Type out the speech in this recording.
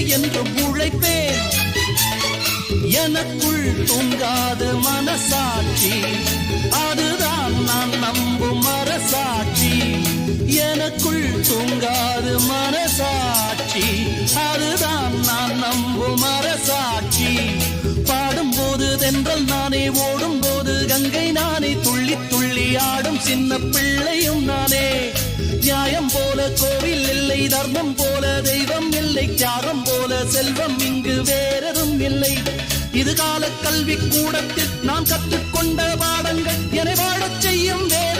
என்று உழைப்பேன். எனக்குள் தூங்காது மனசாட்சி, அதுதான் நான் நம்பும் அரசாட்சி. எனக்குள் தூங்காது மனசாட்சி, அதுதான் நான் நம்பும் அரசாட்சி. பாடும்போது தென்றல் நானே, ஓடும்போது கங்கை நானே, துள்ளி துள்ளி ஆடும் சின்ன பிள்ளையும் நானே. நியாயம் போல கோவில் இல்லை, தர்மம் போல தெய்வம் இல்லை, தியாகம் போல செல்வம் இங்கு வேறெதும் இல்லை. இது கால கல்வி கூடத்தில் நான் கற்றுக்கொண்ட பாடங்கள் என்னை வாழச் செய்யும் வேறு